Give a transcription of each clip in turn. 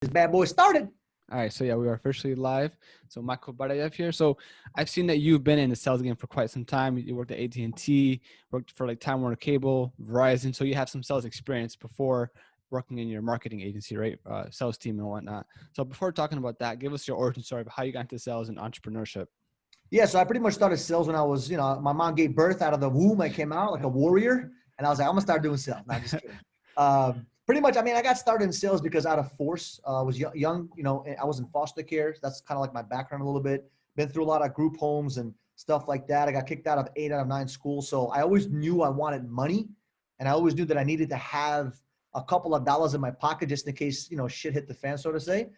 This bad boy started. All right, so yeah, we are officially live. So Michael Barayev here. So I've seen that you've been in the sales game for quite some time. You worked at AT&T, worked for like Time Warner Cable, Verizon. So you have some sales experience before working in your marketing agency, right? Sales team and whatnot. So before talking about that, give us your origin story of how you got into sales and entrepreneurship. Yeah, so I pretty much started sales when I was, my mom gave birth out of the womb. I came out like a warrior, and I was like, I'm gonna start doing sales. No, I'm just kidding. Pretty much, I mean, I got started in sales because out of force. I was young, I was in foster care. So that's kind of like my background a little bit. Been through a lot of group homes and stuff like that. I got kicked out of 8 out of 9 schools. So I always knew I wanted money, and I always knew that I needed to have a couple of dollars in my pocket just in case, shit hit the fan, so to say.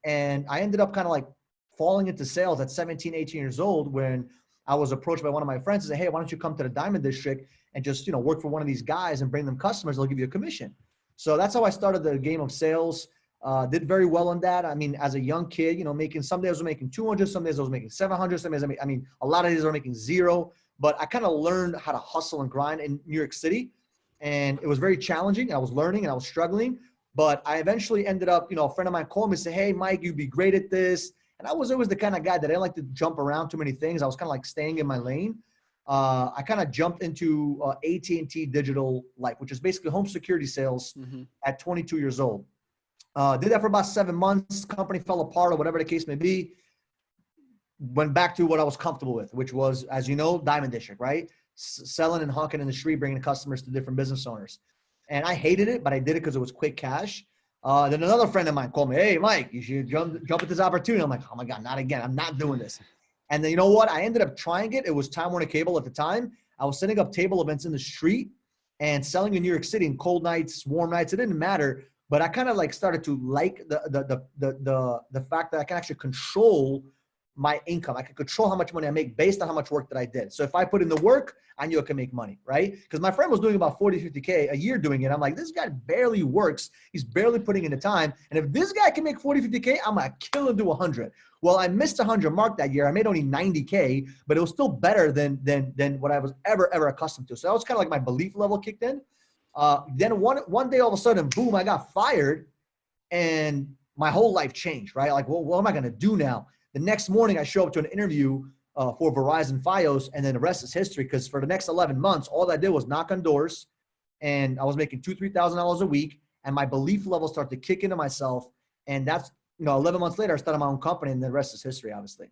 And I ended up kind of like falling into sales at 17, 18 years old when I was approached by one of my friends and said, hey, why don't you come to the Diamond District and just, work for one of these guys and bring them customers. They'll give you a commission. So that's how I started the game of sales. Did very well on that. I mean, as a young kid, making, some days I was making 200, some days I was making 700, some days I mean, a lot of days I was making zero, but I kind of learned how to hustle and grind in New York City. And it was very challenging. I was learning and I was struggling, but I eventually ended up, a friend of mine called me and said, hey, Mike, you'd be great at this. And I was always the kind of guy that I didn't like to jump around too many things. I was kind of like staying in my lane. I kind of jumped into AT&T Digital Life, which is basically home security sales at 22 years old. Did that for about 7 months. Company fell apart or whatever the case may be. Went back to what I was comfortable with, which was, as you know, Diamond District, right? Selling and honking in the street, bringing customers to different business owners. And I hated it, but I did it because it was quick cash. Then another friend of mine called me, hey, Mike, you should jump at this opportunity. I'm like, oh my God, not again. I'm not doing this. And then you know what? I ended up trying it. It was Time Warner Cable at the time. I was setting up table events in the street and selling in New York City in cold nights, warm nights. It didn't matter. But I kind of like started to like the fact that I can actually control my income. I can control how much money I make based on how much work that I did. So if I put in the work, I knew I could make money, right? Because my friend was doing about 40, 50K a year doing it. I'm like, this guy barely works. He's barely putting in the time. And if this guy can make 40, 50K, I'm going to kill him to 100. Well, I missed 100 mark that year. I made only 90K, but it was still better than what I was ever accustomed to. So that was kind of like my belief level kicked in. Then one day, all of a sudden, boom, I got fired and my whole life changed, right? Like, well, what am I going to do now? The next morning, I show up to an interview for Verizon Fios, and then the rest is history. Because for the next 11 months, all I did was knock on doors, and I was making $2,000, $3,000 a week, and my belief level started to kick into myself. And that's 11 months later, I started my own company, and the rest is history, obviously.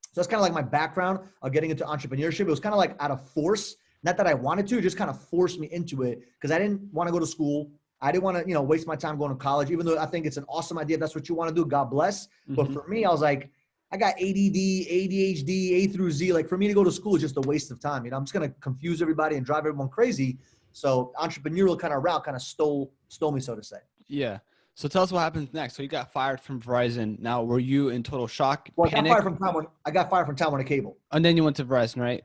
So that's kind of like my background of getting into entrepreneurship. It was kind of like out of force, not that I wanted to, it just kind of forced me into it because I didn't want to go to school. I didn't want to, waste my time going to college, even though I think it's an awesome idea. If that's what you want to do, God bless. But for me, I was like, I got ADD, ADHD, A through Z. Like for me to go to school is just a waste of time. I'm just going to confuse everybody and drive everyone crazy. So entrepreneurial kind of route kind of stole me, so to say. Yeah. So tell us what happens next. So you got fired from Verizon. Now, were you in total shock? Well, I got fired from Time Warner Cable. And then you went to Verizon, right?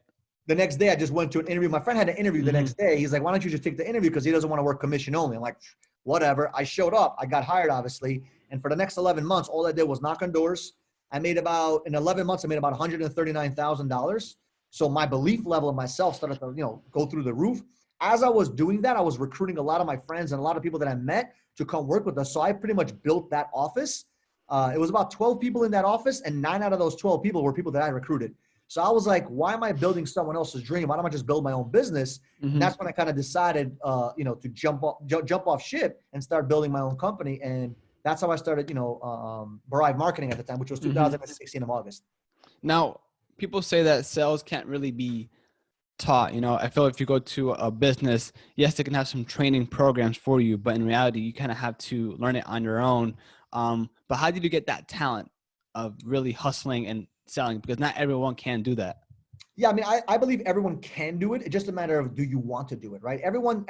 The next day, I just went to an interview. My friend had an interview the next day. He's like, why don't you just take the interview? Because he doesn't want to work commission only. I'm like, whatever. I showed up. I got hired, obviously. And for the next 11 months, all I did was knock on doors. In 11 months, I made about $139,000. So my belief level of myself started to, go through the roof. As I was doing that, I was recruiting a lot of my friends and a lot of people that I met to come work with us. So I pretty much built that office. It was about 12 people in that office, and 9 out of those 12 people were people that I recruited. So I was like, why am I building someone else's dream? Why don't I just build my own business? And that's when I kind of decided, to jump off ship and start building my own company. And that's how I started, Barayev Marketing at the time, which was 2016 of August. Now, people say that sales can't really be taught. I feel if you go to a business, yes, they can have some training programs for you, but in reality, you kind of have to learn it on your own. But how did you get that talent of really hustling and selling? Because not everyone can do that. Yeah, I mean, I believe everyone can do it. It's just a matter of, do you want to do it, right? Everyone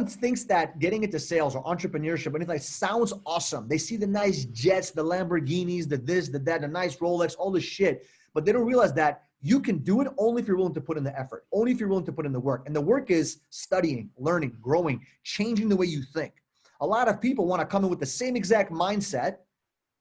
thinks that getting into sales or entrepreneurship, anything like, sounds awesome. They see the nice jets, the Lamborghinis, the this, the that, the nice Rolex, all this shit. But they don't realize that you can do it only if you're willing to put in the effort, only if you're willing to put in the work. And the work is studying, learning, growing, changing the way you think. A lot of people want to come in with the same exact mindset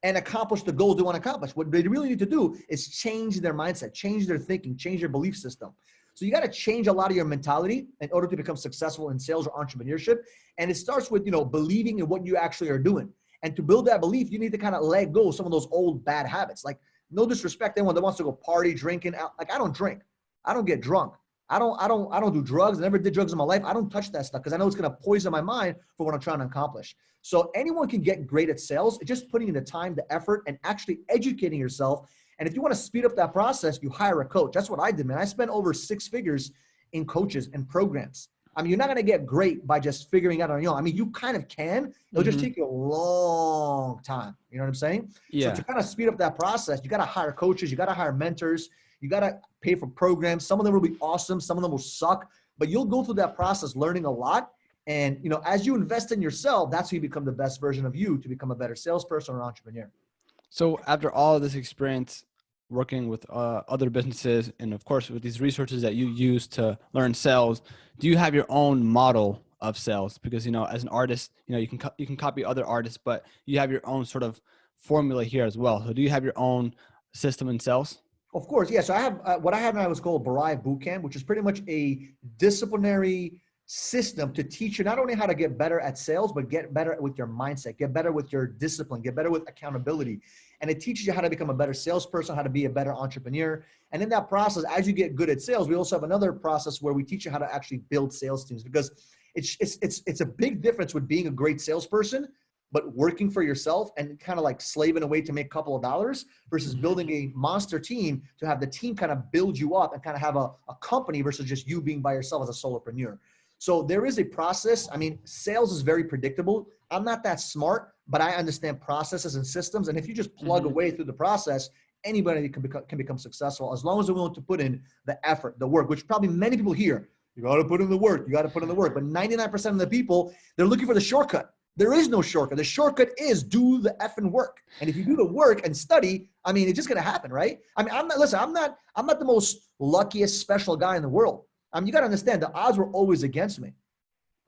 and accomplish the goals they want to accomplish. What they really need to do is change their mindset, change their thinking, change their belief system. So you got to change a lot of your mentality in order to become successful in sales or entrepreneurship. And it starts with, believing in what you actually are doing. And to build that belief, you need to kind of let go of some of those old bad habits. Like, no disrespect to anyone that wants to go party, drinking. Like, I don't drink. I don't get drunk. I don't do drugs. I never did drugs in my life. I don't touch that stuff because I know it's going to poison my mind for what I'm trying to accomplish. So anyone can get great at sales. It's just putting in the time, the effort, and actually educating yourself. And if you want to speed up that process, you hire a coach. That's what I did, man. I spent over 6 figures in coaches and programs. I mean, you're not going to get great by just figuring out on your own. I mean, you kind of can. It'll just take you a long time. You know what I'm saying? Yeah. So to kind of speed up that process, you got to hire coaches. You got to hire mentors. You got to pay for programs. Some of them will be awesome. Some of them will suck. But you'll go through that process learning a lot. And, as you invest in yourself, that's how you become the best version of you to become a better salesperson or entrepreneur. So after all of this experience working with other businesses, and of course with these resources that you use to learn sales, do you have your own model of sales? Because as an artist, you can copy other artists, but you have your own sort of formula here as well. So do you have your own system in sales? Of course, yeah. So I have what I have now is called Barayev Bootcamp, which is pretty much a disciplinary system to teach you not only how to get better at sales, but get better with your mindset, get better with your discipline, get better with accountability. And it teaches you how to become a better salesperson, how to be a better entrepreneur. And in that process, as you get good at sales, we also have another process where we teach you how to actually build sales teams, because it's a big difference with being a great salesperson, but working for yourself and kind of like slaving away to make a couple of dollars versus building a monster team to have the team kind of build you up and kind of have a company versus just you being by yourself as a solopreneur. So there is a process. I mean, sales is very predictable. I'm not that smart, but I understand processes and systems. And if you just plug away through the process, anybody can become successful as long as they're willing to put in the effort, the work, which probably many people hear. You got to put in the work. You got to put in the work. But 99% of the people, they're looking for the shortcut. There is no shortcut. The shortcut is do the effing work. And if you do the work and study, I mean, it's just going to happen, right? I mean, I'm not the most luckiest special guy in the world. You got to understand the odds were always against me.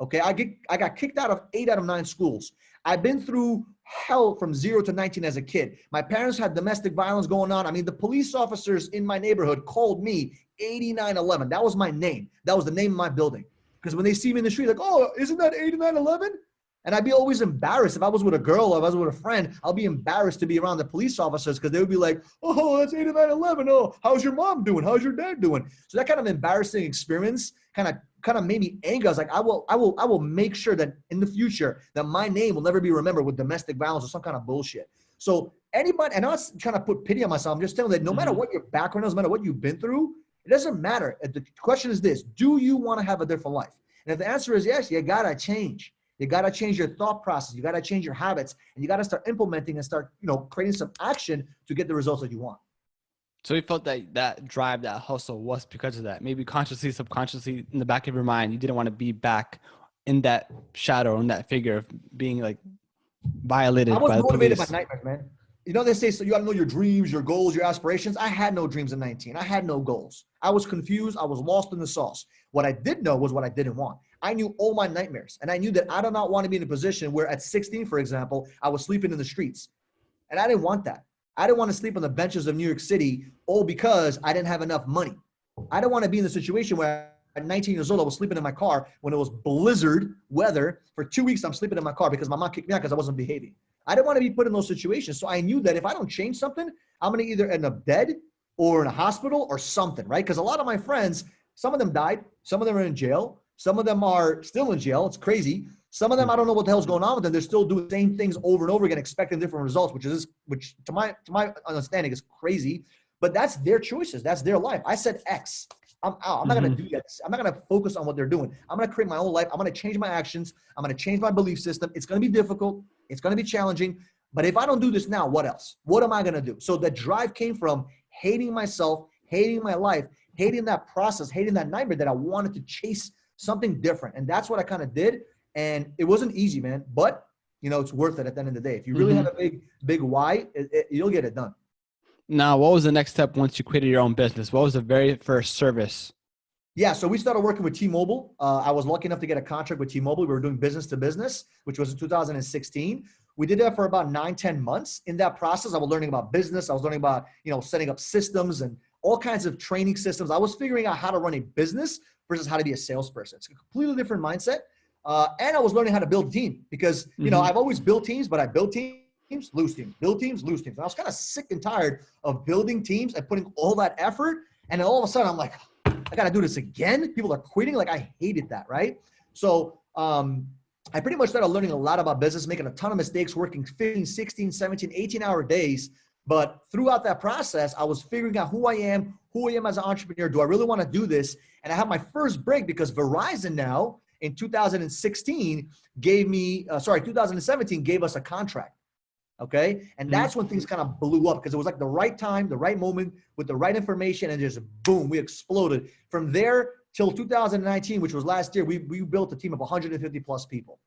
Okay. I got kicked out of 8 out of 9 schools. I've been through hell from 0 to 19 as a kid. My parents had domestic violence going on. I mean, the police officers in my neighborhood called me 8911. That was my name. That was the name of my building. Because when they see me in the street, like, oh, isn't that 8911? And I'd be always embarrassed. If I was with a girl or if I was with a friend, I'll be embarrassed to be around the police officers because they would be like, oh, that's 8911. Oh, how's your mom doing? How's your dad doing? So that kind of embarrassing experience kind of made me angry. I was like, I will make sure that in the future that my name will never be remembered with domestic violence or some kind of bullshit. So anybody, and I'm not trying to put pity on myself. I'm just telling you that no matter what your background is, no matter what you've been through, it doesn't matter. The question is this: do you want to have a different life? And if the answer is yes, you gotta change. You got to change your thought process. You got to change your habits, and you got to start implementing and start, creating some action to get the results that you want. So you felt that drive, that hustle was because of that. Maybe consciously, subconsciously in the back of your mind, you didn't want to be back in that shadow, in that figure of being like violated by the police. I was motivated by nightmares, man. They say, so you got to know your dreams, your goals, your aspirations. I had no dreams at 19. I had no goals. I was confused. I was lost in the sauce. What I did know was what I didn't want. I knew all my nightmares. And I knew that I did not want to be in a position where at 16, for example, I was sleeping in the streets. And I didn't want that. I didn't want to sleep on the benches of New York City, all because I didn't have enough money. I didn't want to be in the situation where at 19 years old, I was sleeping in my car when it was blizzard weather. For 2 weeks, I'm sleeping in my car because my mom kicked me out because I wasn't behaving. I didn't want to be put in those situations. So I knew that if I don't change something, I'm going to either end up dead or in a hospital or something, right? Because a lot of my friends, some of them died. Some of them are in jail. Some of them are still in jail. It's crazy. Some of them, I don't know what the hell's going on with them. They're still doing the same things over and over again, expecting different results, which to my understanding is crazy. But that's their choices. That's their life. I said X. I'm out. I'm not going to do that. I'm not going to focus on what they're doing. I'm going to create my own life. I'm going to change my actions. I'm going to change my belief system. It's going to be difficult. It's going to be challenging. But if I don't do this now, what else? What am I going to do? So the drive came from hating myself, hating my life, hating that process, hating that nightmare that I wanted to chase something different. And that's what I kind of did. And it wasn't easy, man. But, it's worth it at the end of the day. If you really have a big why, you'll get it done. Now, what was the next step once you created your own business? What was the very first service? Yeah, so we started working with T-Mobile. I was lucky enough to get a contract with T-Mobile. We were doing business to business, which was in 2016. We did that for about 9-10 months. In that process, I was learning about business. I was learning about, setting up systems and all kinds of training systems. I was figuring out how to run a business versus how to be a salesperson. It's a completely different mindset. And I was learning how to build a team because, you know, I've always built teams, but I built teams, lose teams, build teams, lose teams. And I was kind of sick and tired of building teams and putting all that effort. And then all of a sudden I'm like, I got to do this again. People are quitting. Like I hated that. Right. So, I pretty much started learning a lot about business, making a ton of mistakes, working 15, 16, 17, 18-hour days. But throughout that process, I was figuring out who I am as an entrepreneur. Do I really want to do this? And I had my first break because Verizon now in 2016 gave me, 2017 gave us a contract. Okay. And that's when things kind of blew up because it was like the right time, the right moment with the right information, and just boom, we exploded. From there till 2019, which was last year, we built a team of 150 plus people.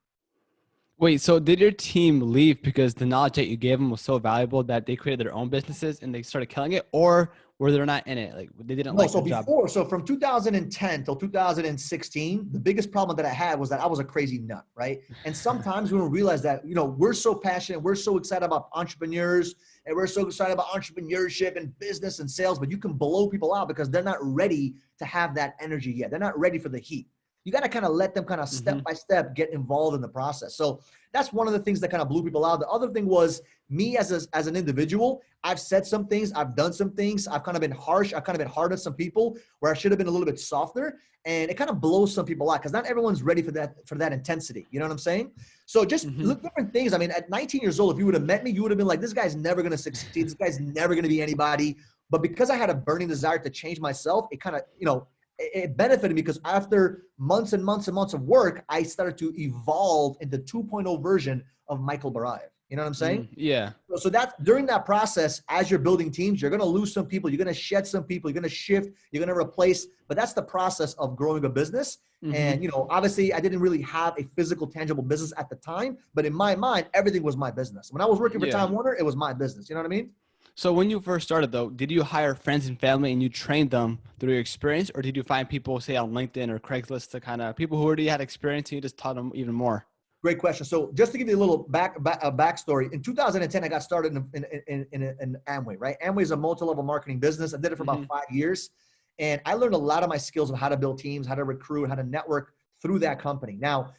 Wait, so did your team leave because the knowledge that you gave them was so valuable that they created their own businesses and they started killing it, or were they not in it? Like they didn't like the job? So from 2010 till 2016, the biggest problem that I had was that I was a crazy nut, right? And sometimes we don't realize that, you know, we're so passionate, we're so excited about entrepreneurs, and we're so excited about entrepreneurship and business and sales, but you can blow people out because they're not ready to have that energy yet. They're not ready for the heat. You got to kind of let them kind of step by step get involved in the process. So that's one of the things that kind of blew people out. The other thing was me as an individual. I've said some things, I've done some things. I've kind of been harsh. I've kind of been hard on some people where I should have been a little bit softer, and it kind of blows some people out because not everyone's ready for that intensity. You know what I'm saying? So just look different things. I mean, at 19 years old, if you would have met me, you would have been like, this guy's never going to succeed. This guy's never going to be anybody. But because I had a burning desire to change myself, it kind of, you know, it benefited me because after months and months and months of work, I started to evolve into 2.0 version of Michael Barayev. You know what I'm saying? Yeah. So that's during that process, as you're building teams, you're going to lose some people. You're going to shed some people. You're going to shift. You're going to replace. But that's the process of growing a business. And, you know, obviously I didn't really have a physical, tangible business at the time. But in my mind, everything was my business. When I was working for Time Warner, it was my business. You know what I mean? So when you first started, though, did you hire friends and family and you trained them through your experience, or did you find people, say, on LinkedIn or Craigslist, to kind of people who already had experience and you just taught them even more? Great question. So just to give you a little backstory, in 2010, I got started in Amway, right? Amway is a multi-level marketing business. I did it for about 5 years. And I learned a lot of my skills of how to build teams, how to recruit, how to network through that company. Now,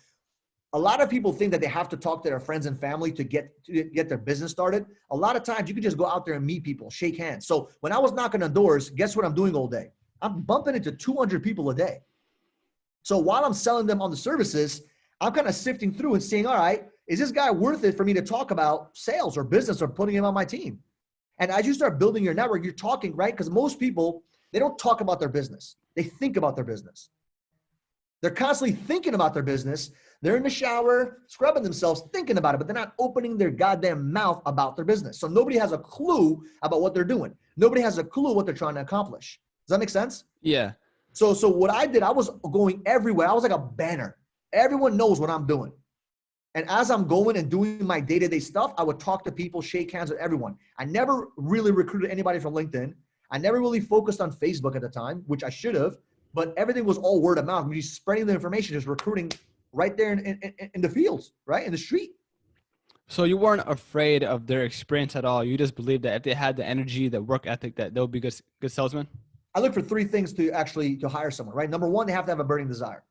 a lot of people think that they have to talk to their friends and family to get their business started. A lot of times you can just go out there and meet people, shake hands. So when I was knocking on doors, guess what I'm doing all day? I'm bumping into 200 people a day. So while I'm selling them on the services, I'm kind of sifting through and seeing, all right, is this guy worth it for me to talk about sales or business or putting him on my team? And as you start building your network, you're talking, right? Because most people, they don't talk about their business. They think about their business. They're constantly thinking about their business. They're in the shower, scrubbing themselves, thinking about it, but they're not opening their goddamn mouth about their business. So nobody has a clue about what they're doing. Nobody has a clue what they're trying to accomplish. Does that make sense? Yeah. So what I did, I was going everywhere. I was like a banner. Everyone knows what I'm doing. And as I'm going and doing my day-to-day stuff, I would talk to people, shake hands with everyone. I never really recruited anybody from LinkedIn. I never really focused on Facebook at the time, which I should have, but everything was all word of mouth. I mean, just spreading the information, just recruiting right there in the fields, right? In the street. So you weren't afraid of their experience at all. You just believed that if they had the energy, the work ethic, that they'll be good salesmen? I look for three things to hire someone, right? Number one, they have to have a burning desire.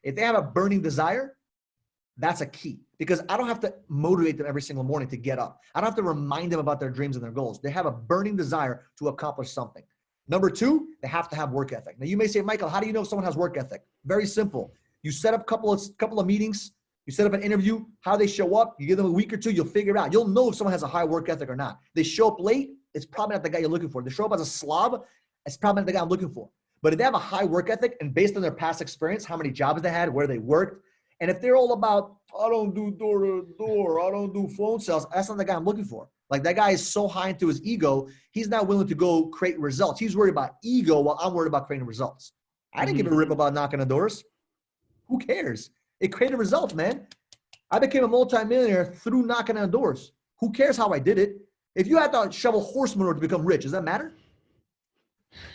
If they have a burning desire, that's a key, because I don't have to motivate them every single morning to get up. I don't have to remind them about their dreams and their goals. They have a burning desire to accomplish something. Number two, they have to have work ethic. Now you may say, Michael, how do you know if someone has work ethic? Very simple. You set up a couple of meetings, you set up an interview, how they show up, you give them a week or two, you'll figure out. You'll know if someone has a high work ethic or not. They show up late, it's probably not the guy you're looking for. They show up as a slob, it's probably not the guy I'm looking for. But if they have a high work ethic and based on their past experience, how many jobs they had, where they worked, and if they're all about, I don't do door to door, I don't do phone sales, that's not the guy I'm looking for. Like, that guy is so high into his ego, he's not willing to go create results. He's worried about ego while I'm worried about creating results. I didn't give a rip about knocking on doors. Who cares? It created results, man. I became a multimillionaire through knocking on doors. Who cares how I did it? If you had to shovel horse manure to become rich, does that matter?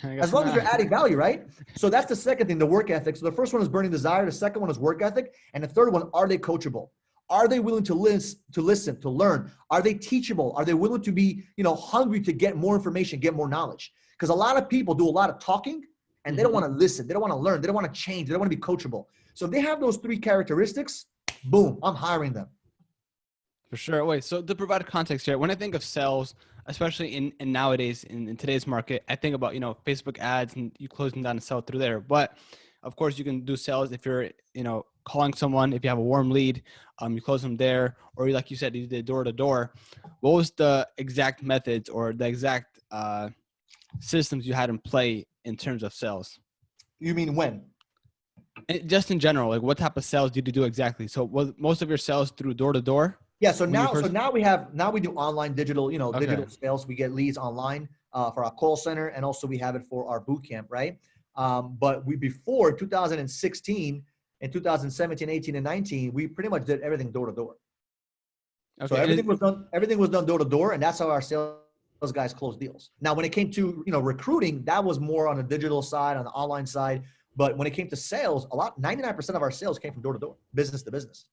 As long as you're adding value, right? So that's the second thing, the work ethic. So the first one is burning desire. The second one is work ethic. And the third one, are they coachable? Are they willing to listen, to learn? Are they teachable? Are they willing to be, hungry to get more information, get more knowledge? Because a lot of people do a lot of talking and they don't want to listen. They don't want to learn. They don't want to change. They don't want to be coachable. So if they have those 3 characteristics, boom, I'm hiring them. For sure. Wait, so to provide context here, when I think of sales, especially in nowadays, in today's market, I think about, Facebook ads and you closing down a sell through there. But of course you can do sales if you're, calling someone, if you have a warm lead, you close them there, or like you said, you did door to door. What was the exact methods or the exact systems you had in play in terms of sales? You mean when? Just in general, like what type of sales did you do exactly? So was most of your sales through door to door? Yeah. So now we do online digital, digital sales. We get leads online for our call center, and also we have it for our boot camp, right? But before 2016 and 2017, 18, and 19, we pretty much did everything door to door. Okay. So everything was done door to door, and that's how our sales guys closed deals. Now, when it came to recruiting, that was more on the digital side, on the online side. But when it came to sales, 99% of our sales came from door to door, business to business.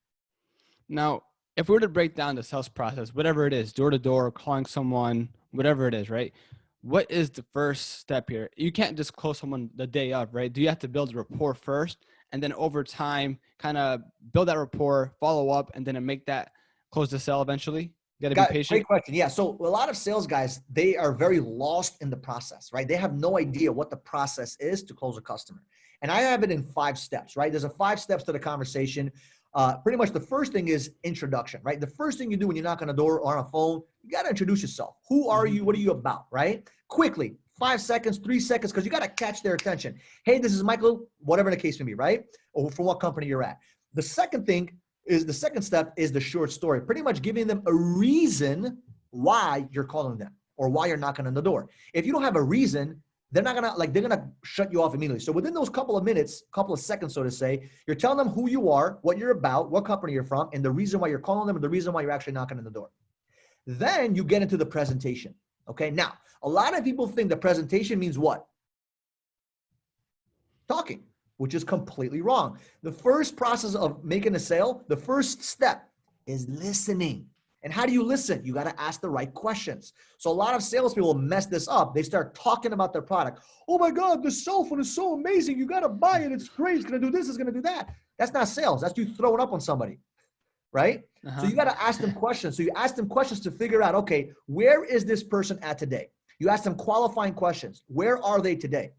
Now, if we were to break down the sales process, whatever it is, door to door, calling someone, whatever it is, right? What is the first step here? You can't just close someone the day of, right? Do you have to build a rapport first, and then over time, kind of build that rapport, follow up, and then make that close the sale eventually? You got to be patient. Great question. Yeah. So a lot of sales guys, they are very lost in the process, right? They have no idea what the process is to close a customer. And I have it in 5 steps, right? There's 5 steps to the conversation. Pretty much the first thing is introduction, right? The first thing you do when you knock on a door or on a phone, you got to introduce yourself. Who are you? What are you about, right? Quickly, 5 seconds, 3 seconds, because you got to catch their attention. Hey, this is Michael, whatever the case may be, right? Or from what company you're at. The second step is the short story, pretty much giving them a reason why you're calling them or why you're knocking on the door. If you don't have a reason, they're going to shut you off immediately. So within those couple of minutes, couple of seconds, so to say, you're telling them who you are, what you're about, what company you're from, and the reason why you're calling them and the reason why you're actually knocking on the door. Then you get into the presentation. Okay. Now, a lot of people think the presentation means what? Talking, which is completely wrong. The first process of making a sale, the first step is listening. And how do you listen? You got to ask the right questions. So a lot of salespeople mess this up. They start talking about their product. Oh my God, this cell phone is so amazing. You got to buy it. It's great. It's going to do this. It's going to do that. That's not sales. That's you throwing up on somebody, right? So you got to ask them questions. So you ask them questions to figure out, okay, where is this person at today? You ask them qualifying questions. Where are they today?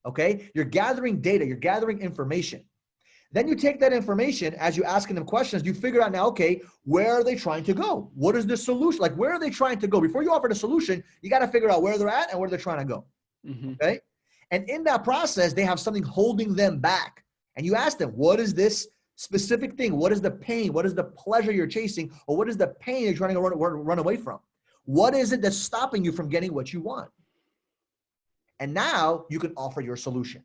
Okay. You're gathering data. You're gathering information. Then you take that information as you're asking them questions, you figure out now, okay, where are they trying to go? What is the solution? Like, where are they trying to go? Before you offer the solution, you got to figure out where they're at and where they're trying to go. Okay. And in that process, they have something holding them back. And you ask them, what is this specific thing? What is the pain? What is the pleasure you're chasing? Or what is the pain you're trying to run away from? What is it that's stopping you from getting what you want? And now you can offer your solution.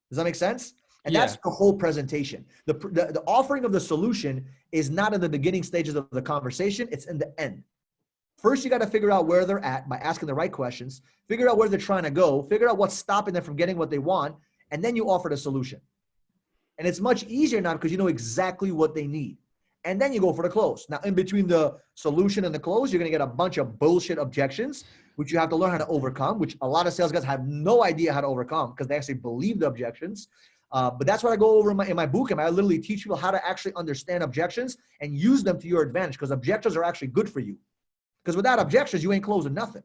Does that make sense? And that's the whole presentation. The offering of the solution is not in the beginning stages of the conversation. It's in the end. First, you got to figure out where they're at by asking the right questions, figure out where they're trying to go, figure out what's stopping them from getting what they want, and then you offer the solution. And it's much easier now because you know exactly what they need. And then you go for the close. Now, in between the solution and the close, you're going to get a bunch of bullshit objections, which you have to learn how to overcome, which a lot of sales guys have no idea how to overcome because they actually believe the objections. But that's what I go over in my boot camp. I literally teach people how to actually understand objections and use them to your advantage because objections are actually good for you. Because without objections, you ain't closing nothing.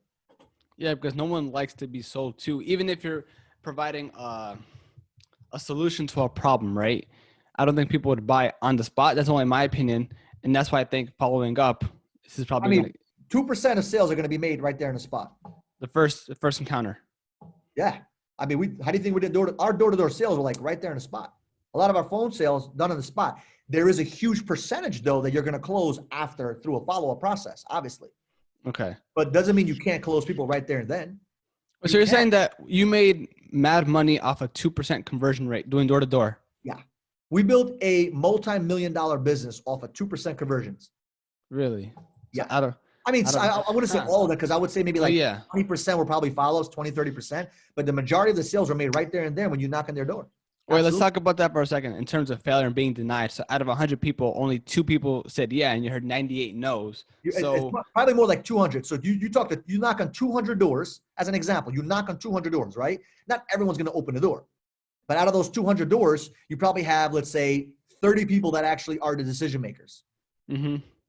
Yeah, because no one likes to be sold to, even if you're providing a solution to a problem, right? I don't think people would buy on the spot. That's only my opinion. And that's why I think following up, this is probably 2% of sales are going to be made right there in the spot. The first encounter. Yeah. I mean, how do you think we did our door-to-door sales were like right there in the spot? A lot of our phone sales done on the spot. There is a huge percentage though that you're going to close after through a follow-up process, obviously. Okay. But doesn't mean you can't close people right there and then. So you're saying that you made mad money off a 2% conversion rate doing door-to-door? Yeah. We built a multi-million-dollar business off of 2% conversions. Really? Yeah. So I wouldn't say all of it because I would say maybe 20% were probably follows, 20, 30%. But the majority of the sales were made right there and then when you knock on their door. Wait, let's Absolutely. talk about that for a second in terms of failure and being denied. So out of 100 people, only 2 people said yeah, and you heard 98 no's. It's So probably more like 200. So you knock on 200 doors as an example. You knock on 200 doors, right? Not everyone's going to open the door. But out of those 200 doors, you probably have, let's say, 30 people that actually are the decision makers.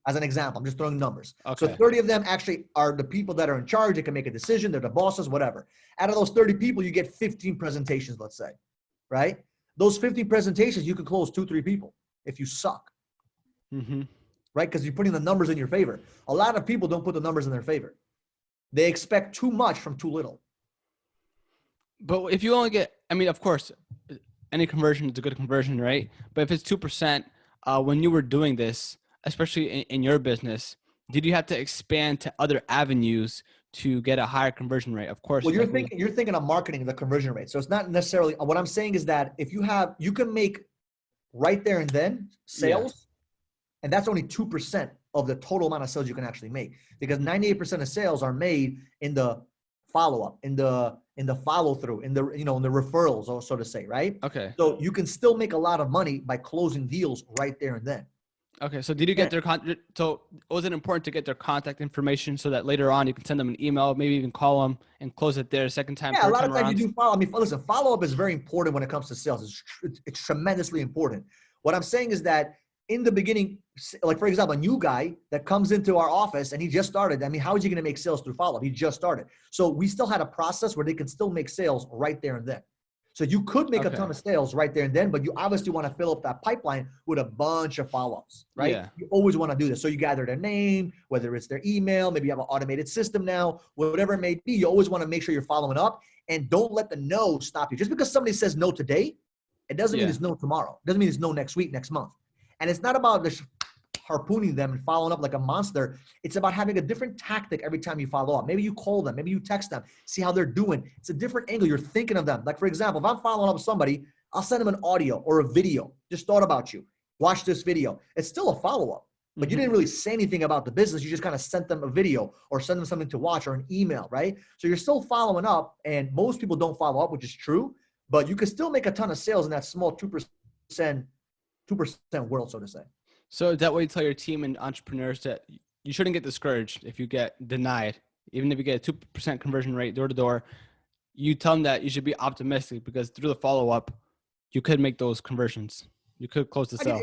As an example, I'm just throwing numbers. So okay. 30 of them actually are the people that are in charge. They can make a decision. They're the bosses, whatever. Out of those 30 people, you get 15 presentations, let's say, right? Those 15 presentations, you can close 2-3 people if you suck, right? Because you're putting the numbers in your favor. A lot of people don't put the numbers in their favor. They expect too much from too little. But if you only get, I mean, of course, any conversion is a good conversion, right? But if it's 2%, when you were doing this, especially in your business, did you have to expand to other avenues to get a higher conversion rate? Of course. Well, you're thinking of marketing, the conversion rate. So it's not necessarily, what I'm saying is that if you can make right there and then sales, and that's only 2% of the total amount of sales you can actually make, because 98% of sales are made in the follow-up, in the follow-through, in the referrals, so to say, right? Okay. So you can still make a lot of money by closing deals right there and then. Okay. So did you get their so was it important to get their contact information so that later on you can send them an email, maybe even call them and close it there second time, Yeah, a third lot time of times around? you do follow. I mean, listen, follow-up is very important when it comes to sales. It's tremendously important. What I'm saying is that in the beginning, like for example, a new guy that comes into our office and he just started. I mean, how is he going to make sales through follow-up? He just started. So we still had a process where they can still make sales right there and then. So you could make a ton of sales right there and then, but you obviously want to fill up that pipeline with a bunch of follow-ups, right? Yeah. You always want to do this. So you gather their name, whether it's their email, maybe you have an automated system now, whatever it may be. You always want to make sure you're following up, and don't let the no stop you. Just because somebody says no today, it doesn't mean it's no tomorrow. It doesn't mean it's no next week, next month. And it's not about this harpooning them and following up like a monster. It's about having a different tactic every time you follow up. Maybe you call them, maybe you text them, see how they're doing. It's a different angle. You're thinking of them. Like for example, if I'm following up with somebody, I'll send them an audio or a video. Just thought about you. Watch this video. It's still a follow-up, but you didn't really say anything about the business. You just kind of sent them a video or send them something to watch or an email, right? So you're still following up, and most people don't follow up, which is true, but you can still make a ton of sales in that small 2% world, so to say. So is that what you tell your team and entrepreneurs, that you shouldn't get discouraged if you get denied, even if you get a 2% conversion rate door to door? You tell them that you should be optimistic because through the follow-up, you could make those conversions. You could close the sale.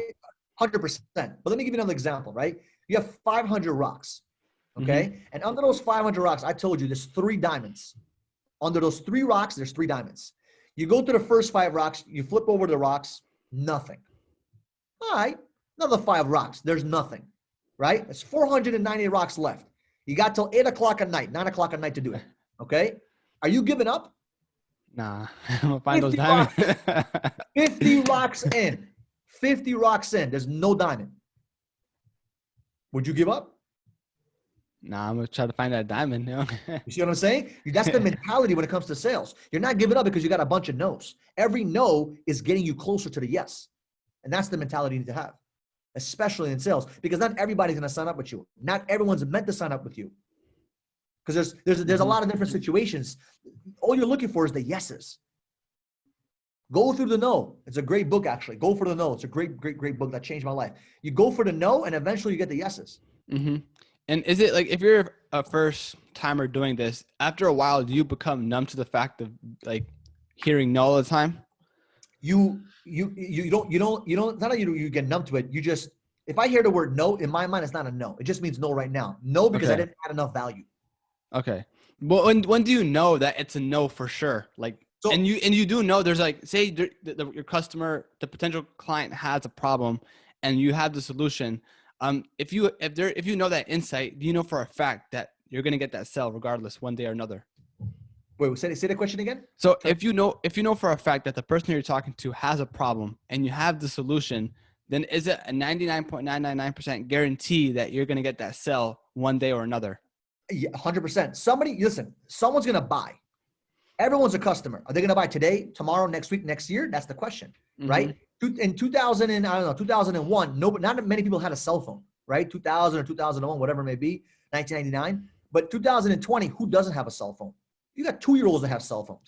100%. But let me give you another example, right? You have 500 rocks, okay? And under those 500 rocks, I told you there's 3 diamonds. Under those 3 rocks, there's 3 diamonds. You go to the first 5 rocks, you flip over the rocks, nothing. All right, another 5 rocks, there's nothing, right? There's 490 rocks left. You got till 8 o'clock at night, 9 o'clock at night to do it, okay? Are you giving up? Nah, I'm gonna find those diamonds. 50 rocks in. 50 rocks in. There's no diamond. Would you give up? Nah, I'm gonna try to find that diamond. You see what I'm saying? That's the mentality when it comes to sales. You're not giving up because you got a bunch of no's. Every no is getting you closer to the yes. And that's the mentality you need to have, especially in sales, because not everybody's going to sign up with you. Not everyone's meant to sign up with you, because there's a lot of different situations. All you're looking for is the yeses. Go through the no. It's a great book, actually. Go for the no. It's a great book that changed my life. You go for the no, and eventually you get the yeses. And is it like, if you're a first timer doing this, after a while, do you become numb to the fact of like hearing no all the time? You don't, not that you get numb to it. You just, if I hear the word no, in my mind, it's not a no. It just means no right now. No, because I didn't add enough value. Okay. Well, when do you know that it's a no for sure? Like, so, and you do know there's like, say your customer, the potential client has a problem and you have the solution. If you know that insight, do you know for a fact that you're going to get that sale regardless one day or another? Wait, say the question again. So if you know for a fact that the person you're talking to has a problem and you have the solution, then is it a 99.999% guarantee that you're going to get that sale one day or another? Yeah, 100%. Someone's going to buy. Everyone's a customer. Are they going to buy today, tomorrow, next week, next year? That's the question, right? In 2001, not many people had a cell phone, right? 2000 or 2001, whatever it may be, 1999. But 2020, who doesn't have a cell phone? You got 2-year-olds that have cell phones,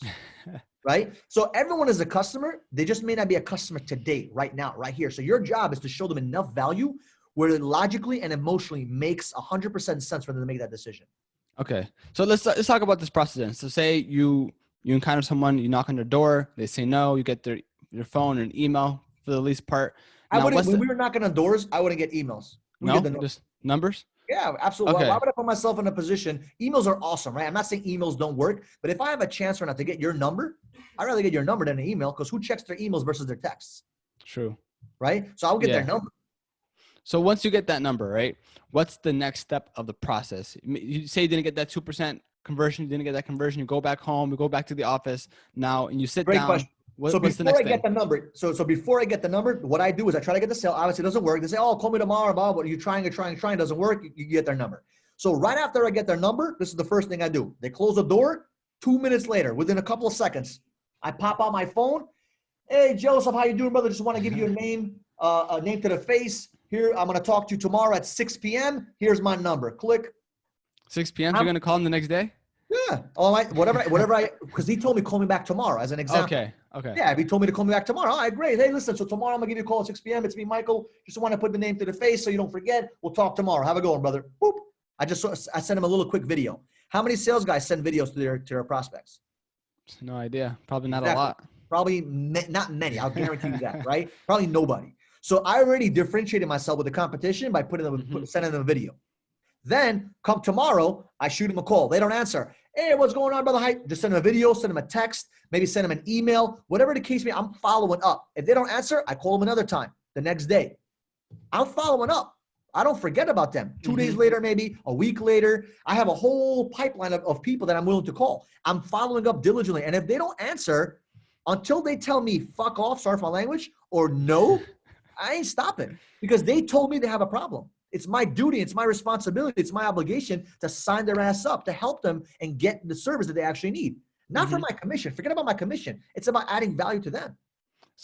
right? So everyone is a customer. They just may not be a customer today, right now, right here. So your job is to show them enough value where it logically and emotionally makes 100% sense for them to make that decision. Okay. So let's talk about this process then. So say you encounter someone, you knock on their door, they say no, you get your phone and email for the least part. I wouldn't, when we were knocking on doors, I wouldn't get emails. We get just numbers? Yeah, absolutely. Okay. Why would I put myself in a position? Emails are awesome, right? I'm not saying emails don't work, but if I have a chance or not to get your number, I'd rather get your number than an email, because who checks their emails versus their texts? True. Right? So I'll get their number. So once you get that number, right, what's the next step of the process? You say you didn't get that 2% conversion, you didn't get that conversion, you go back home, you go back to the office now, and you sit down. Question. So what's the before next I thing? get the number, so before I get the number, what I do is I try to get the sale. Obviously, it doesn't work. They say, "Oh, call me tomorrow, Bob." What are you trying? Doesn't work. You get their number. So right after I get their number, this is the first thing I do. They close the door. 2 minutes later, within a couple of seconds, I pop out my phone. Hey, Joseph, how you doing, brother? Just want to give you a name to the face. Here, I'm going to talk to you tomorrow at 6 p.m. Here's my number. Click. 6 p.m. You're going to call him the next day? Yeah. All right. Because he told me call me back tomorrow as an example. Okay. Yeah. If he told me to call me back tomorrow, all right, great. Hey, listen. So tomorrow I'm gonna give you a call at 6 p.m. It's me, Michael. Just want to put the name to the face so you don't forget. We'll talk tomorrow. Have a good one, brother. Boop. I sent him a little quick video. How many sales guys send videos to their prospects? No idea. Probably not a lot. Probably not many. I'll guarantee you that, right? Probably nobody. So I already differentiated myself with the competition by sending them a video. Then come tomorrow, I shoot them a call. They don't answer. Hey, what's going on, brother? Hi. Just send them a video, send them a text, maybe send them an email, whatever the case may be. I'm following up. If they don't answer, I call them another time the next day. I'm following up. I don't forget about them. 2 days later, maybe a week later, I have a whole pipeline of people that I'm willing to call. I'm following up diligently. And if they don't answer until they tell me fuck off, sorry for my language, or no, I ain't stopping, because they told me they have a problem. It's my duty. It's my responsibility. It's my obligation to sign their ass up, to help them and get the service that they actually need. Not for my commission. Forget about my commission. It's about adding value to them.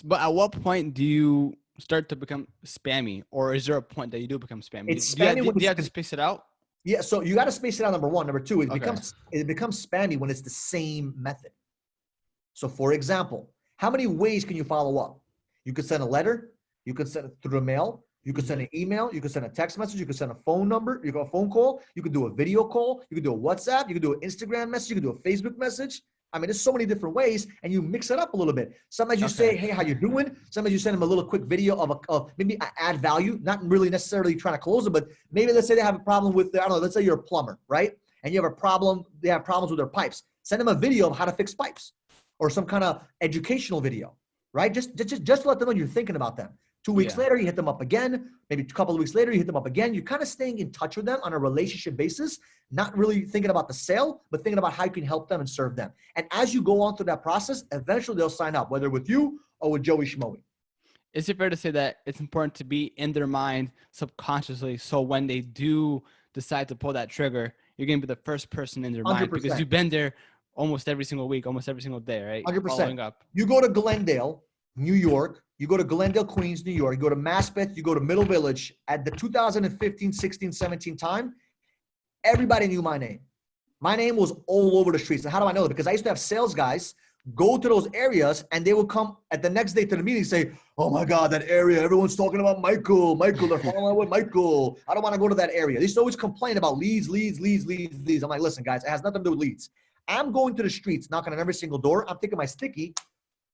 But at what point do you start to become spammy, or is there a point that you do become spammy? It's spammy. Do you have to space it out? Yeah. So you got to space it out. Number one. Number two, it becomes spammy when it's the same method. So for example, how many ways can you follow up? You could send a letter. You could send it through the mail. You could send an email. You could send a text message. You could send a phone number. You could a phone call. You could do a video call. You could do a WhatsApp. You could do an Instagram message. You could do a Facebook message. I mean, there's so many different ways, and you mix it up a little bit. Sometimes you say, "Hey, how you doing?" Sometimes you send them a little quick video of maybe add value, not really necessarily trying to close it, but maybe let's say they have a problem with I don't know. Let's say you're a plumber, right? And you have a problem. They have problems with their pipes. Send them a video of how to fix pipes, or some kind of educational video, right? Just to let them know you're thinking about them. 2 weeks later, you hit them up again. Maybe a couple of weeks later, you hit them up again. You're kind of staying in touch with them on a relationship basis, not really thinking about the sale, but thinking about how you can help them and serve them. And as you go on through that process, eventually they'll sign up, whether with you or with Joey Schmoey. Is it fair to say that it's important to be in their mind subconsciously, so when they do decide to pull that trigger, you're going to be the first person in their 100%. mind, because you've been there almost every single week, almost every single day, right? 100%. Following up. You go to Glendale, New York. You go to Glendale, Queens, New York. You go to Maspeth. You go to Middle Village. At the 2015, 16, 17 time, everybody knew my name. My name was all over the streets. And how do I know that? Because I used to have sales guys go to those areas, and they would come at the next day to the meeting and say, "Oh my God, that area, everyone's talking about Michael. They're following with Michael. I don't want to go to that area." They used to always complain about leads. I'm like, listen, guys, it has nothing to do with leads. I'm going to the streets, knocking on every single door. I'm taking my sticky,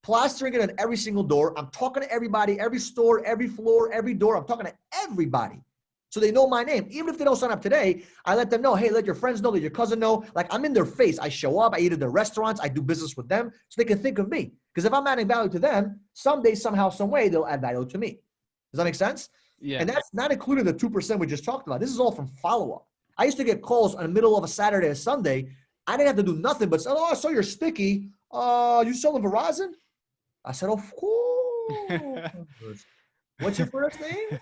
plastering it on every single door. I'm talking to everybody, every store, every floor, every door. I'm talking to everybody. So they know my name. Even if they don't sign up today, I let them know, hey, let your friends know, let your cousin know. Like, I'm in their face. I show up. I eat at their restaurants. I do business with them so they can think of me. Because if I'm adding value to them, someday, somehow, some way, they'll add value to me. Does that make sense? Yeah. And that's not including the 2% we just talked about. This is all from follow-up. I used to get calls in the middle of a Saturday or Sunday. I didn't have to do nothing but say, "Oh, I saw you're sticky. You selling Verizon?" I said, "Of course." "What's your first name?"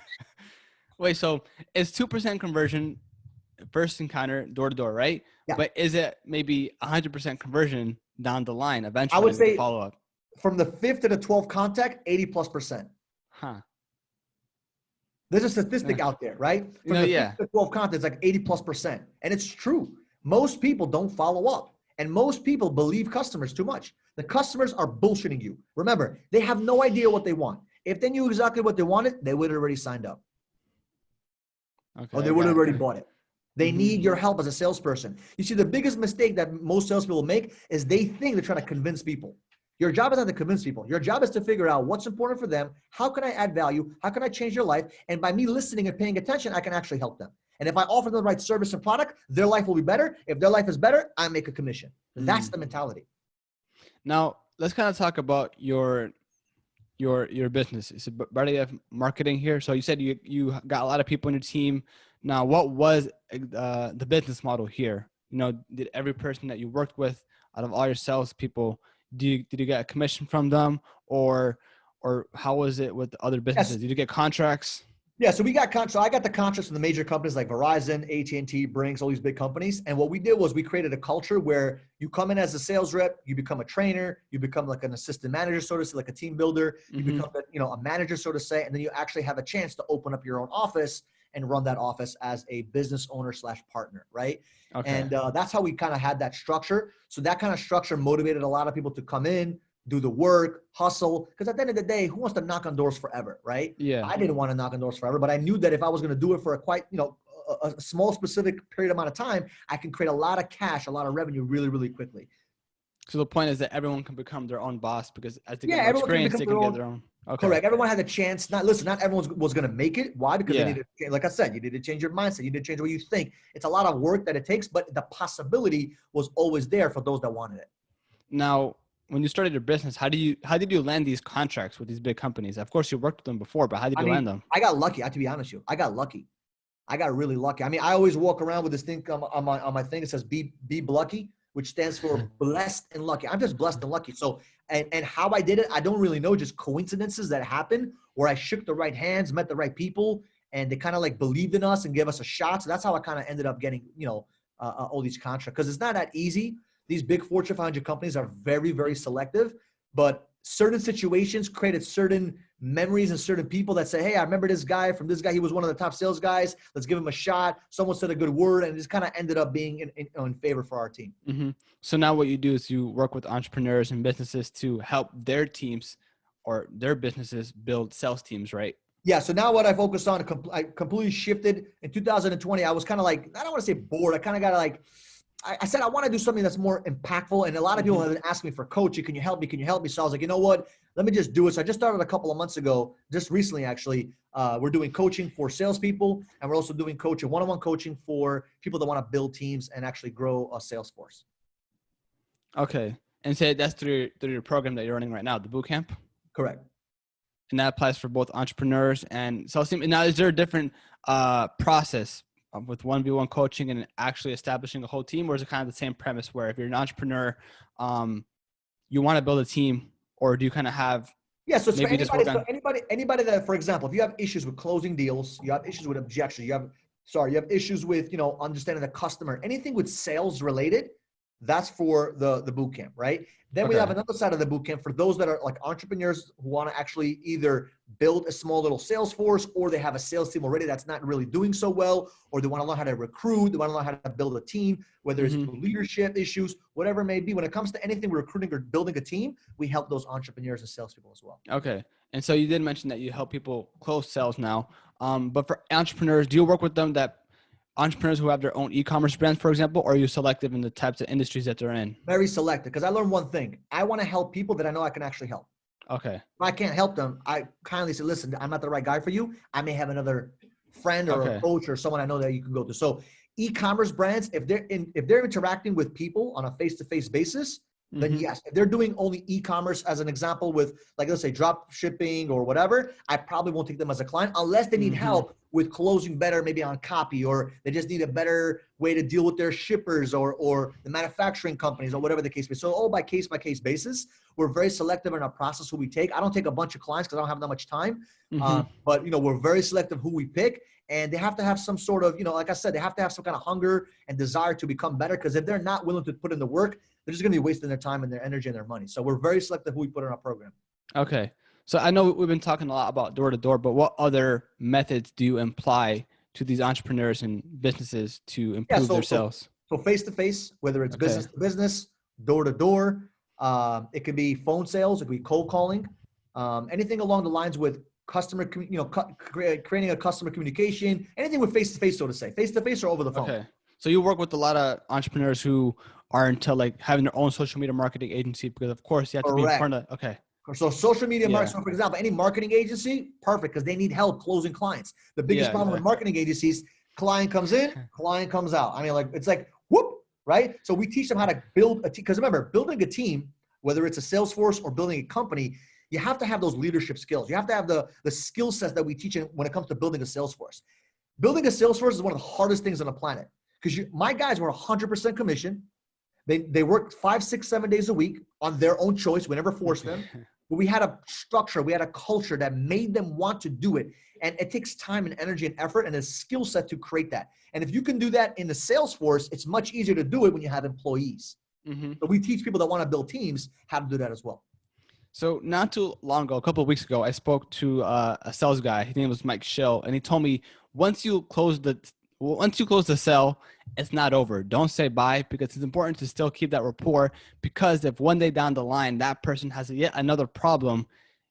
Wait, so it's 2% conversion, first encounter, door to door, right? Yeah. But is it maybe 100% conversion down the line eventually? I would say follow up from the 5th to the 12th contact, 80+%. Huh. There's a statistic out there, right? From the 5th to the 12th contact, it's like 80+%. And it's true. Most people don't follow up. And most people believe customers too much. The customers are bullshitting you. Remember, they have no idea what they want. If they knew exactly what they wanted, they would have already signed up. Okay, Or they I would have got already it. bought it. They need your help as a salesperson. You see, the biggest mistake that most salespeople make is they think they're trying to convince people. Your job is not to convince people. Your job is to figure out what's important for them. How can I add value? How can I change their life? And by me listening and paying attention, I can actually help them. And if I offer them the right service and product, their life will be better. If their life is better, I make a commission. That's the mentality. Now let's kind of talk about your business. It's Barayev marketing here. So you said you got a lot of people in your team. Now, what was the business model here? You know, did every person that you worked with, out of all your salespeople, did you get a commission from them, or how was it with the other businesses? Yes. Did you get contracts? Yeah, so so I got the contracts from the major companies like Verizon, AT&T, Brinks, all these big companies. And what we did was we created a culture where you come in as a sales rep, you become a trainer, you become like an assistant manager, so to say, like a team builder, you become a manager, so to say, and then you actually have a chance to open up your own office and run that office as a business owner / partner, right? Okay. And that's how we kind of had that structure. So that kind of structure motivated a lot of people to come in, do the work, hustle. Because at the end of the day, who wants to knock on doors forever, right? Yeah. I didn't want to knock on doors forever, but I knew that if I was going to do it for a small specific period amount of time, I can create a lot of cash, a lot of revenue really, really quickly. So the point is that everyone can become their own boss because as they get Yeah, more everyone can experience, become they their can get own. their own. Okay. Correct. Everyone had a chance. Not everyone was going to make it. Why? Because they Yeah. needed, like I said, you need to change your mindset. You need to change the way you think. It's a lot of work that it takes, but the possibility was always there for those that wanted it. Now, when you started your business, how did you land these contracts with these big companies? Of course, you worked with them before, but how did I you land mean, them? I got lucky. I have to be honest with you. I got lucky. I got really lucky. I mean, I always walk around with this thing on my thing. It says be lucky, which stands for blessed and lucky. I'm just blessed and lucky. So, and how I did it, I don't really know, just coincidences that happened where I shook the right hands, met the right people, and they kind of like believed in us and gave us a shot. So that's how I kind of ended up getting, all these contracts. Because it's not that easy. These big Fortune 500 companies are very, very selective, but certain situations created certain memories and certain people that say, hey, I remember this guy from this guy. He was one of the top sales guys. Let's give him a shot. Someone said a good word, and it just kind of ended up being in favor for our team. So now what you do is you work with entrepreneurs and businesses to help their teams or their businesses build sales teams, right? Yeah. So now what I focused on, I completely shifted in 2020. I was kind of like, I don't want to say bored. I kind of got like, I said, I want to do something that's more impactful. And a lot of people have been asking me for coaching. Can you help me? Can you help me? So I was like, you know what? Let me just do it. So I just started a couple of months ago, just recently, actually. We're doing coaching for salespeople, and we're also doing one-on-one coaching for people that want to build teams and actually grow a sales force. Okay. And say that's through your program that you're running right now, the boot camp? Correct. And that applies for both entrepreneurs and sales team. Now, is there a different process with 1v1 coaching and actually establishing a whole team, or is it kind of the same premise where if you're an entrepreneur, you want to build a team, or do you kind of have so it's maybe for just work on anybody that, for example, if you have issues with closing deals, you have issues with objection, you have issues with, understanding the customer, anything with sales related, that's for the boot camp, right? Then we have another side of the boot camp for those that are like entrepreneurs who want to actually either build a small little sales force, or they have a sales team already that's not really doing so well, or they want to learn how to recruit, they want to learn how to build a team, whether it's through leadership issues, whatever it may be. When it comes to anything recruiting or building a team, we help those entrepreneurs and salespeople as well. Okay. And so you did mention that you help people close sales now. But for entrepreneurs, do you work with them that entrepreneurs who have their own e-commerce brands, for example, or are you selective in the types of industries that they're in? Very selective, because I learned one thing. I want to help people that I know I can actually help. Okay. If I can't help them, I kindly say, listen, I'm not the right guy for you. I may have another friend or a coach or someone I know that you can go to. So e-commerce brands, if they're interacting with people on a face-to-face basis, then yes. If they're doing only e-commerce as an example with, like, let's say drop shipping or whatever, I probably won't take them as a client unless they need help with closing better, maybe on copy, or they just need a better way to deal with their shippers or the manufacturing companies or whatever the case may be. So all by case basis, we're very selective in our process who we take. I don't take a bunch of clients because I don't have that much time. But we're very selective who we pick, and they have to have some sort of, like I said, they have to have some kind of hunger and desire to become better, because if they're not willing to put in the work, they're just going to be wasting their time and their energy and their money. So we're very selective who we put in our program. Okay. So I know we've been talking a lot about door to door, but what other methods do you imply to these entrepreneurs and businesses to improve their sales? So face to face, whether it's business to business, door to door, It could be phone sales. It could be cold calling. Anything along the lines with customer, creating a customer communication, anything with face-to-face, so to say, face-to-face or over the phone. Okay. So you work with a lot of entrepreneurs who are into like having their own social media marketing agency because of course you have to be in Correct. front of, okay. So social media Yeah. marketing, so for example, any marketing agency, perfect, because they need help closing clients. The biggest Yeah, problem with exactly. marketing agencies, client comes in, client comes out. I mean, like, it's like, whoop, right? So we teach them how to build a team. Because remember, building a team, whether it's a sales force or building a company, you have to have those leadership skills. You have to have the skill sets that we teach when it comes to building a sales force. Building a sales force is one of the hardest things on the planet because my guys were 100% commission. They worked 5, 6, 7 days a week on their own choice. We never forced them. But we had a structure, we had a culture that made them want to do it. And it takes time and energy and effort and a skill set to create that. And if you can do that in the sales force, it's much easier to do it when you have employees. So we teach people that want to build teams how to do that as well. So not too long ago, a couple of weeks ago, I spoke to a sales guy. His name was Mike Schill, and he told me once you close the sale, it's not over. Don't say bye because it's important to still keep that rapport. Because if one day down the line that person has yet another problem,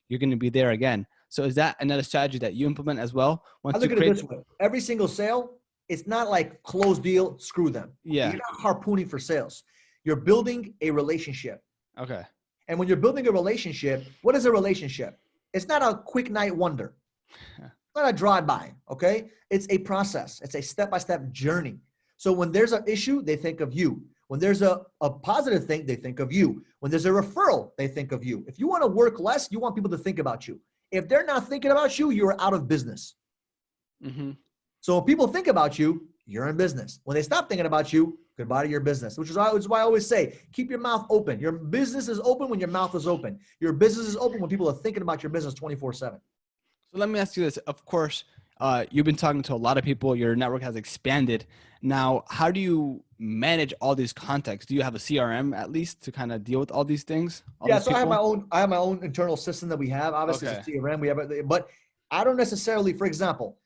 you're going to be there again. So is that another strategy that you implement as well? I Once you look at it create, this way. Every single sale, it's not like closed deal, screw them. yeah, You're not harpooning for sales. You're building a relationship. okay, And when you're building a relationship, what is a relationship? It's not a quick night wonder. It's not a drive-by, okay? It's a process. It's a step-by-step journey. So when there's an issue, they think of you. When there's a positive thing, they think of you. When there's a referral, they think of you. If you want to work less, you want people to think about you. If they're not thinking about you, you're out of business. So when people think about you, you're in business. When they stop thinking about you, goodbye to your business, which is why I always say, keep your mouth open. Your business is open when your mouth is open. Your business is open when people are thinking about your business 24/7. So let me ask you this. Of course, you've been talking to a lot of people. Your network has expanded. Now, how do you manage all these contacts? Do you have a CRM at least to kind of deal with all these things? All Yeah, these so I have people? my own internal system that we have. Obviously, Okay. it's a CRM. We have, but I don't necessarily, for example,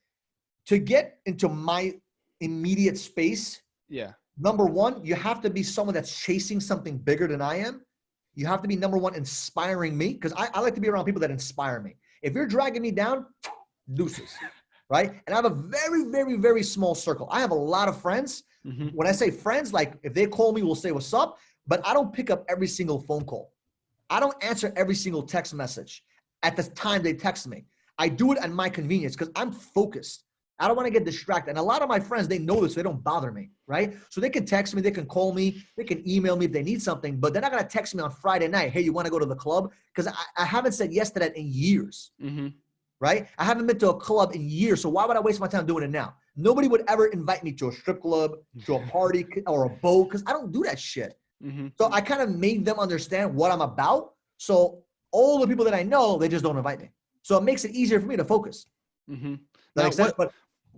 to get into my immediate space, Yeah. number one, you have to be someone that's chasing something bigger than I am. You have to be, number one, inspiring me, because I like to be around people that inspire me. If you're dragging me down, deuces, right? And I have a very, very, very small circle. I have a lot of friends. When I say friends, like if they call me, we'll say what's up, but I don't pick up every single phone call. I don't answer every single text message at the time they text me. I do it at my convenience because I'm focused. I don't want to get distracted. And a lot of my friends, they know this. So they don't bother me, right? So they can text me, they can call me, they can email me if they need something, but they're not going to text me on Friday night, hey, you want to go to the club? Because I haven't said yes to that in years, right? I haven't been to a club in years. So why would I waste my time doing it now? Nobody would ever invite me to a strip club, to a party, or a boat, because I don't do that shit. So I kind of made them understand what I'm about. So all the people that I know, they just don't invite me. So it makes it easier for me to focus. That Now, makes sense? But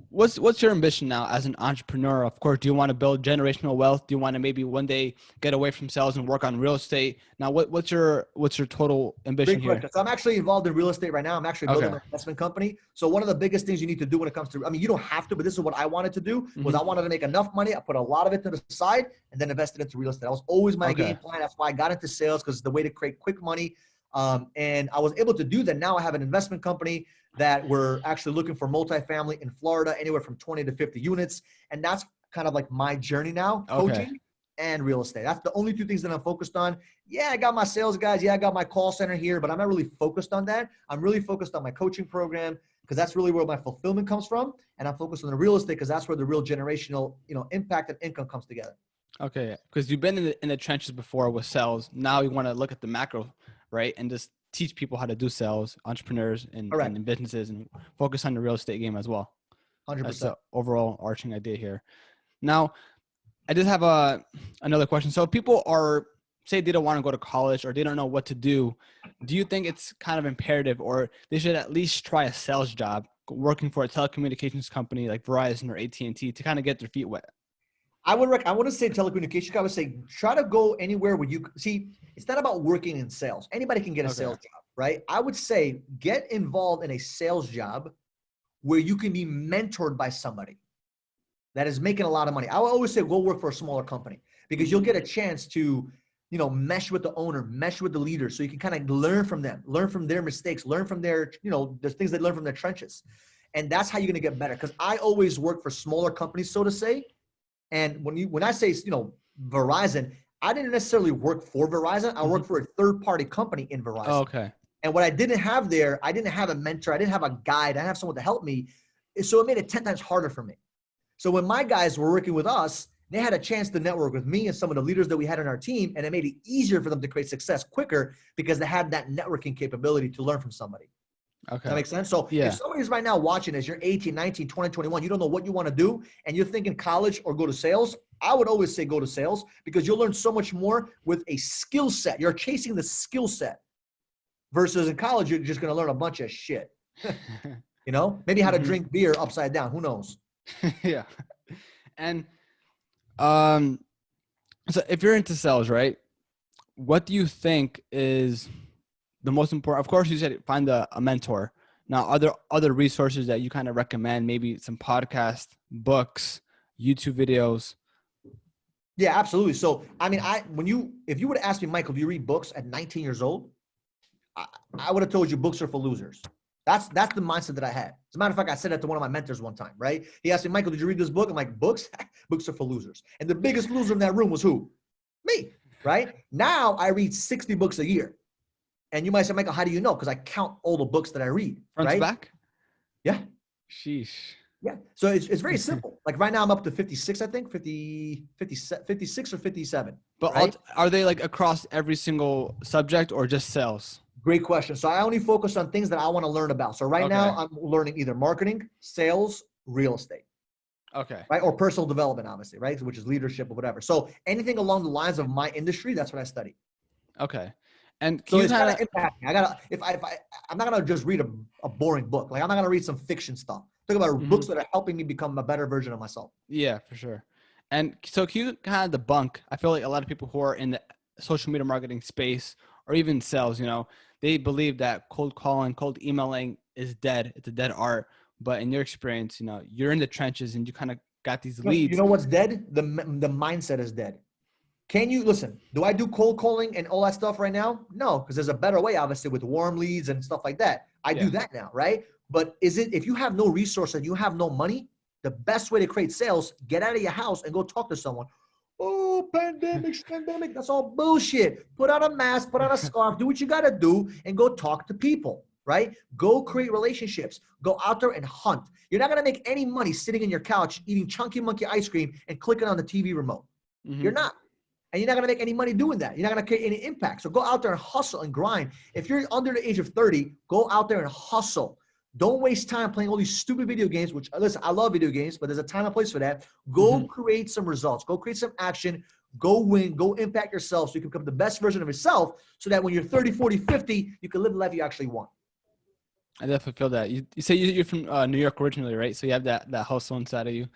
what's your ambition now as an entrepreneur? Of course, do you want to build generational wealth? Do you want to maybe one day get away from sales and work on real estate? Now, what's your total ambition great here? question. So I'm actually involved in real estate right now. I'm actually building an investment company. So one of the biggest things you need to do when it comes to, I mean, you don't have to, but this is what I wanted to do, was I wanted to make enough money. I put a lot of it to the side and then invested into real estate. That was always my game plan. That's why I got into sales, because it's the way to create quick money. And I was able to do that. Now I have an investment company that we're actually looking for multifamily in Florida, anywhere from 20 to 50 units. And that's kind of like my journey now, coaching and real estate. That's the only two things that I'm focused on. Yeah, I got my sales guys. Yeah, I got my call center here, but I'm not really focused on that. I'm really focused on my coaching program, because that's really where my fulfillment comes from. And I'm focused on the real estate because that's where the real generational, impact and income comes together. Okay, because you've been in the trenches before with sales. Now you want to look at the macro, right? And just teach people how to do sales, entrepreneurs and in businesses, and focus on the real estate game as well. 100%. That's the overall arching idea here. Now, I just have another question. So if people say they don't want to go to college or they don't know what to do you think it's kind of imperative, or they should at least try a sales job working for a telecommunications company like Verizon or AT&T to kind of get their feet wet? I wouldn't say telecommunications. I would say try to go anywhere where you see. It's not about working in sales. Anybody can get a sales job, right? I would say get involved in a sales job where you can be mentored by somebody that is making a lot of money. I would always say go work for a smaller company, because you'll get a chance to, mesh with the owner, mesh with the leader, so you can kind of learn from them, learn from their mistakes, learn from their, there's things they learn from their trenches. And that's how you're going to get better. Because I always work for smaller companies, so to say. And when I say, Verizon, I didn't necessarily work for Verizon. I worked for a third-party company in Verizon. Oh, okay. And what I didn't have there, I didn't have a mentor. I didn't have a guide. I didn't have someone to help me. So it made it 10 times harder for me. So when my guys were working with us, they had a chance to network with me and some of the leaders that we had on our team, and it made it easier for them to create success quicker because they had that networking capability to learn from somebody. Okay. Does that make sense? So if somebody's right now watching as you're 18, 19, 20, 21, you don't know what you want to do, and you're thinking college or go to sales, I would always say go to sales because you'll learn so much more with a skill set. You're chasing the skill set versus in college, you're just going to learn a bunch of shit. Maybe how to drink beer upside down. Who knows? Yeah. And so if you're into sales, right, what do you think is the most important? Of course, you said find a mentor. Now, other resources that you kind of recommend, maybe some podcasts, books, YouTube videos? Yeah, absolutely. So, I mean, if you would have asked me, Michael, do you read books at 19 years old? I would have told you books are for losers. That's the mindset that I had. As a matter of fact, I said that to one of my mentors one time, right? He asked me, Michael, did you read this book? I'm like, books? Books are for losers. And the biggest loser in that room was who? Me, right? Now I read 60 books a year. And you might say, Michael, how do you know? Because I count all the books that I read. Front to back? Yeah. Sheesh. Yeah. So it's very simple. Like right now I'm up to 56, I think, 56 or 57. But right? Are they like across every single subject or just sales? Great question. So I only focus on things that I want to learn about. So right now I'm learning either marketing, sales, real estate. Okay. Right. Or personal development, obviously, right? Which is leadership or whatever. So anything along the lines of my industry, that's what I study. Okay. And so it's kind of impact me. I'm not gonna just read a boring book. Like I'm not gonna read some fiction stuff. Talk about books that are helping me become a better version of myself. Yeah, for sure. And so can you kind of debunk? I feel like a lot of people who are in the social media marketing space or even sales, they believe that cold calling, cold emailing is dead. It's a dead art. But in your experience, you're in the trenches and you kind of got these leads. You know what's dead? The mindset is dead. Can you listen? Do I do cold calling and all that stuff right now? No, because there's a better way, obviously, with warm leads and stuff like that. I do that now, right? But if you have no resource and you have no money, the best way to create sales, get out of your house and go talk to someone. Oh, pandemic, that's all bullshit. Put on a mask, put on a scarf, do what you got to do and go talk to people, right? Go create relationships. Go out there and hunt. You're not going to make any money sitting on your couch eating Chunky Monkey ice cream and clicking on the TV remote. You're not. And you're not going to make any money doing that. You're not going to create any impact. So go out there and hustle and grind. If you're under the age of 30, go out there and hustle. Don't waste time playing all these stupid video games, which, listen, I love video games, but there's a time and place for that. Go create some results. Go create some action. Go win. Go impact yourself so you can become the best version of yourself so that when you're 30, 40, 50, you can live the life you actually want. I definitely feel that. You say you're from New York originally, right? So you have that hustle inside of you.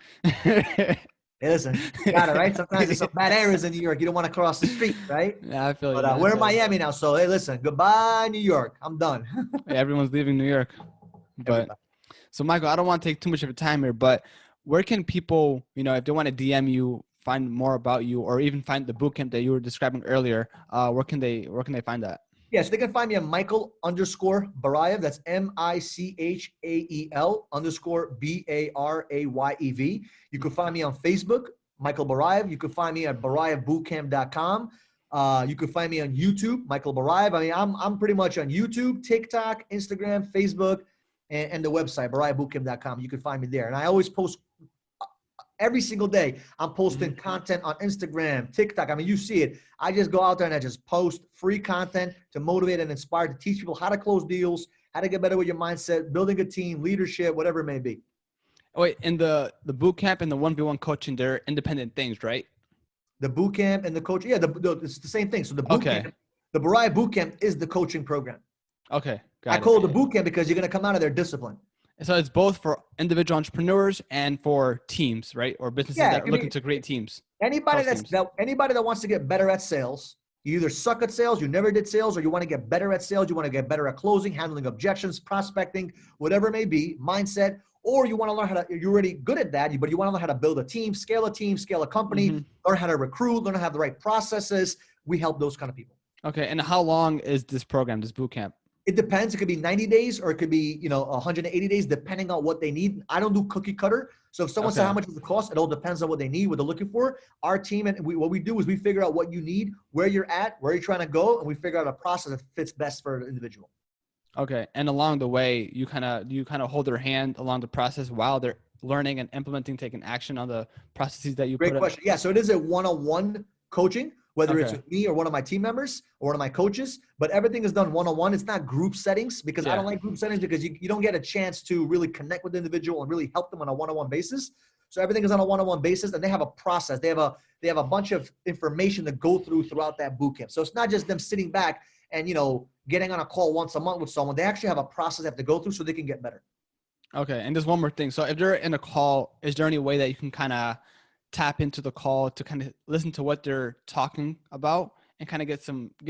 Hey, listen, you got it, right? Sometimes there's some bad areas in New York. You don't want to cross the street, right? Yeah, I feel you. But we're in Miami now, so hey, listen, goodbye, New York. I'm done. Yeah, everyone's leaving New York. But so, Michael, I don't want to take too much of your time here, but where can people, if they want to DM you, find more about you, or even find the bootcamp that you were describing earlier? Where can they find that? Yeah, so they can find me at Michael_Barayev. That's MICHAEL_BARAYEV. You can find me on Facebook, Michael Barayev. You can find me at BarayevBootcamp.com. You can find me on YouTube, Michael Barayev. I mean, I'm pretty much on YouTube, TikTok, Instagram, Facebook, and the website, BarayevBootcamp.com. You can find me there. And I always post every single day. I'm posting content on Instagram, TikTok. I mean, you see it. I just go out there and I just post free content to motivate and inspire, to teach people how to close deals, how to get better with your mindset, building a team, leadership, whatever it may be. Oh, wait, and the boot camp and the 1v1 coaching, they're independent things, right? The boot camp and the coach, yeah, it's the same thing. So the boot camp, the Barayev boot camp is the coaching program. Okay, I call it the boot camp because you're going to come out of there disciplined. So it's both for individual entrepreneurs and for teams, right? Or businesses that are looking to create teams. Anybody that wants to get better at sales, you either suck at sales, you never did sales, or you want to get better at sales, you want to get better at closing, handling objections, prospecting, whatever it may be, mindset, or you want to learn how to, you're already good at that, but you want to learn how to build a team, scale a company, learn how to recruit, learn how to have the right processes. We help those kind of people. Okay. And how long is this program, this boot camp? It depends. It could be 90 days or it could be, 180 days, depending on what they need. I don't do cookie cutter. So if someone said how much is the cost, it all depends on what they need, what they're looking for. Our team, and what we do is we figure out what you need, where you're at, where you're trying to go, and we figure out a process that fits best for the individual. Okay. And along the way, you kind of hold their hand along the process while they're learning and implementing, taking action on the processes that you Great question. Yeah. So it is a one-on-one coaching, whether it's with me or one of my team members or one of my coaches, but everything is done one-on-one. It's not group settings because I don't like group settings because you don't get a chance to really connect with the individual and really help them on a one-on-one basis. So everything is on a one-on-one basis, and they have a process. They have a bunch of information to go throughout that boot camp. So it's not just them sitting back and, getting on a call once a month with someone. They actually have a process they have to go through so they can get better. Okay. And there's one more thing. So if they're in a call, is there any way that you can kind of tap into the call to kind of listen to what they're talking about and kind of give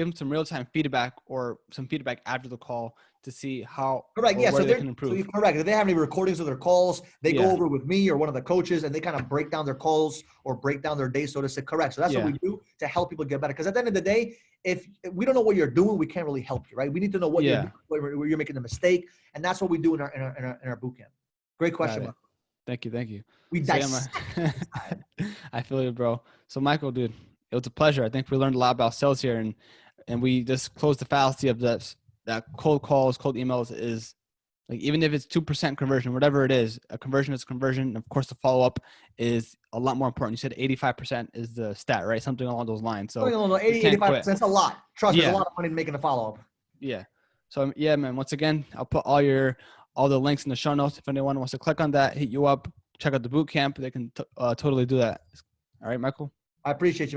them some real-time feedback or some feedback after the call to see how correct. Yeah. So they can improve? So you're correct. If they have any recordings of their calls, they go over with me or one of the coaches and they kind of break down their calls or break down their day, so to say. Correct. So that's what we do to help people get better. Because at the end of the day, if we don't know what you're doing, we can't really help you, right? We need to know what you're doing, where you're making a mistake. And that's what we do in our boot camp. Great question. Thank you. We dice. I feel you, bro. So Michael, dude, it was a pleasure. I think we learned a lot about sales here, and we just closed the fallacy of that cold calls, cold emails is like, even if it's 2% conversion, whatever it is, a conversion is conversion. Of course, the follow-up is a lot more important. You said 85% is the stat, right? Something along those lines. So 85%, that's a lot. Trust me, there's a lot of money making a follow-up. Yeah. So yeah, man, once again, I'll put all the links in the show notes. If anyone wants to click on that, hit you up, check out the boot camp, they can totally do that. All right, Michael? I appreciate you, man.